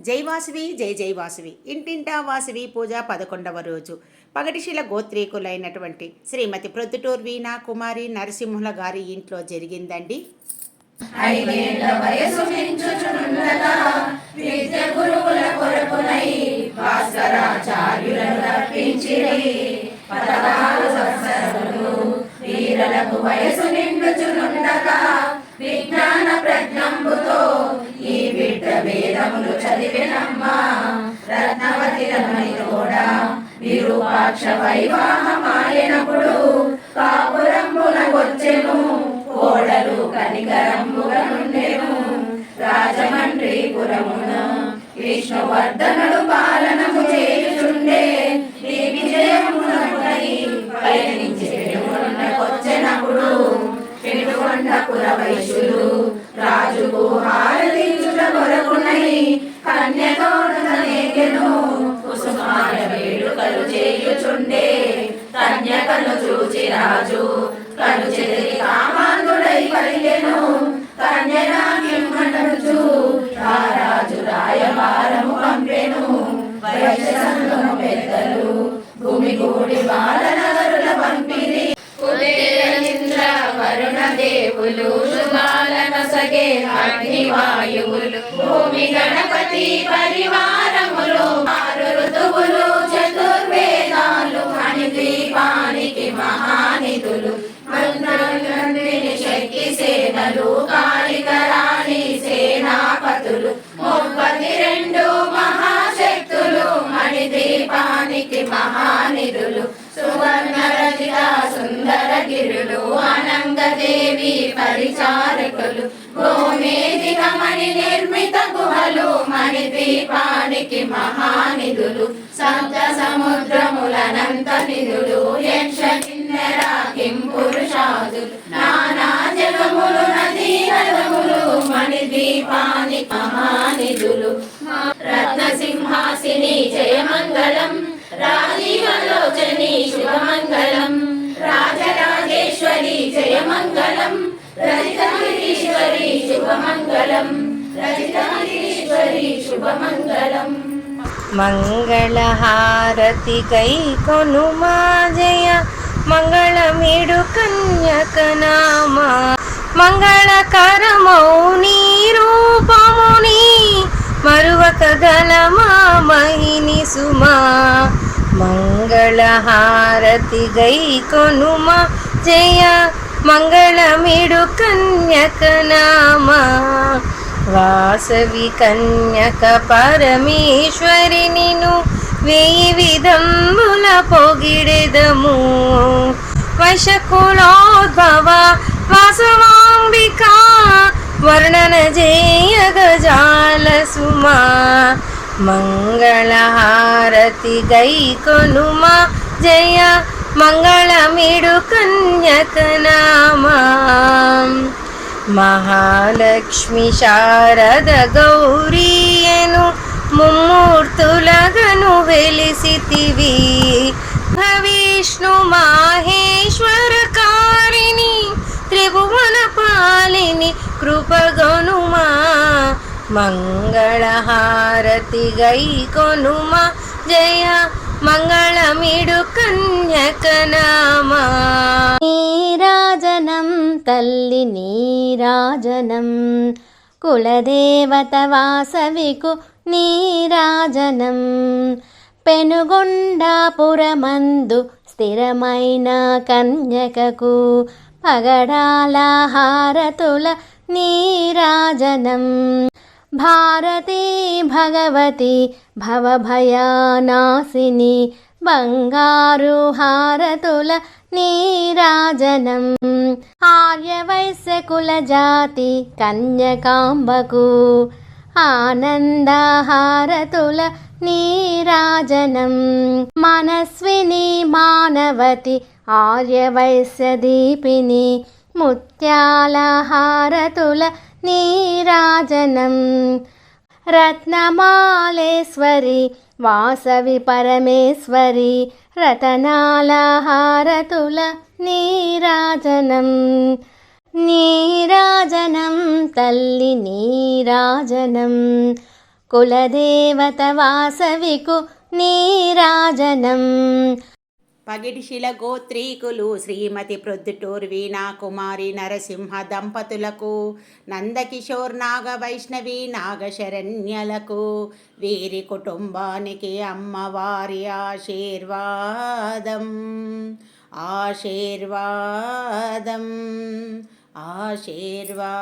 జై వాసవి జై జై వాసవి ఇంటింటా వాసవి పూజ 11వ రోజు పగటిశీల గోత్రీకులైనటువంటి శ్రీమతి ప్రొద్దుటూరు వీణా కుమారి నరసింహుల గారి ఇంట్లో జరిగిందండి. 5 ఏళ్ల వయసు మించుచునుండగా విద్య గురువుల కొరకునై భాస్కరాచార్యులను రప్పించిరి. 16 సంవత్సరములు వీరలకు వయసు నిండుచునుండగా విజ్ఞాన ప్రజ్ఞంబుతో ఈ బిడ్డ వేదములు చదివినమ్మా. రత్నవతి రమణి తోడ విరూపాక్ష వైవాహమాయనప్పుడు కాపురంబున వచ్చెను. కోడలు కనికరంబుగా నుండెను. రాజమండ్రిపురమున విష్ణువర్ధనుడు పాలనము చేయుచుండే. ఈ విజయమునకై పయనించి పెనుగొండకొచ్చెనప్పుడు పెనుగొండ పురవైశ్యులు రాజుకు హారతించుట కొరకునై కన్యతోడనేగెను. కుసుమాల వేడుకలు చేయుచుండే. కన్యకను చూచి రాజు కను చెదిరి కామాంధుడై కలిగెను. కన్యరాకిమ్మనుచు రాజు రాయబారము పంపెను. వైశ్యసంగము పెద్దలు భూమిగూడి బాలనగరుల పంపిరి. కుబేరేంద్ర వరుణ దేవులు శుభాలనొసగే అగ్నివాయువులు భూమి గణపతి పరివారములు 6 ఋతువులు చతుర్వేదాలు మణిద్వీపానికి మహానిధులు మంత్రులందిని శక్తి సేనలు కాళికరాణి సేనాపతులు 32 మహాశక్తులు మణిద్వీపానికి మహానిధులు సువర్ణ రచిత సుందర గిరులు అనంగదేవి పరిచారకులు గోమేధిక మణి నిర్మిత గుహలు మణిద్వీపానికి మహానిధులు సప్త సముద్రములనంత నిధులు యక్ష కిన్నెర కిం పురుషాదులు నానా జగములు నదీ నదములు మణిద్వీపానికి మహానిధులు రత్నసింహాసిని జయమంగళం రాజీవలోచని శుభమంగళం రాజరాజేశ్వరి జయమంగళం రజితగిరీశ్వరి శుభమంగళం రజితగిరీశ్వరి శుభమంగళం. మంగళహారతి కై కొనుమా జయ మంగళమిడు కన్యకనామా మంగళకరమౌ నీ రూపముని మరువక గలమా మహిని సుమా. మంగళహారతి గై కొనుమా జయ మంగళమిడు కన్యకనామా వాసవి కన్యక పరమేశ్వరి నిను 1000 విధముల పొగిడెదము. వశకులోద్భవ వాసవాంబిక వర్ణన జేయగ జాల సుమా. మంగళహారతి గై కొనుమా జయ మంగళమిడు కన్యకనామా మహాలక్ష్మి శారద గౌరీయను ముమ్మూర్తులగను వెలిసితివి. విష్ణు మాహేశ్వర కారిణి త్రిభువన పాలిని కృపగొనుమా. మంగళహారతి గై కొనుమా జయ మంగళమిడు కన్యకనామా. నీరాజనం తల్లి నీరాజనం కులదేవత వాసవికు నీరాజనం. పెనుగొండాపురమందు స్థిరమైన కన్యకకు పగడాల హారతుల నీరాజనం. భారతీ భగవతి భవభయనాశిని బంగారు హారతుల నీరాజనం. ఆర్యవైశ్య కుల జాతి కన్యకాంబకు ఆనంద హారతుల నీరాజనం. మనస్విని మానవతి ఆర్యవైశ్య దీపిని ముత్యాల హారతుల నీరాజనం. రత్నమాలేశ్వరి వాసవి పరమేశ్వరి రతనాల హారతుల నీరాజనం. నీరాజనం తల్లి నీరాజనం కులదేవత వాసవికు నీరాజనం. పగిడిశిల గోత్రీకులు శ్రీమతి ప్రొద్దుటూరు వీణా కుమారి నరసింహ దంపతులకు, నందకిషోర్ నాగ వైష్ణవి నాగశరణ్యలకు, వీరి కుటుంబానికి అమ్మవారి ఆశీర్వాదం ఆశీర్వాదం ఆశీర్వాదం.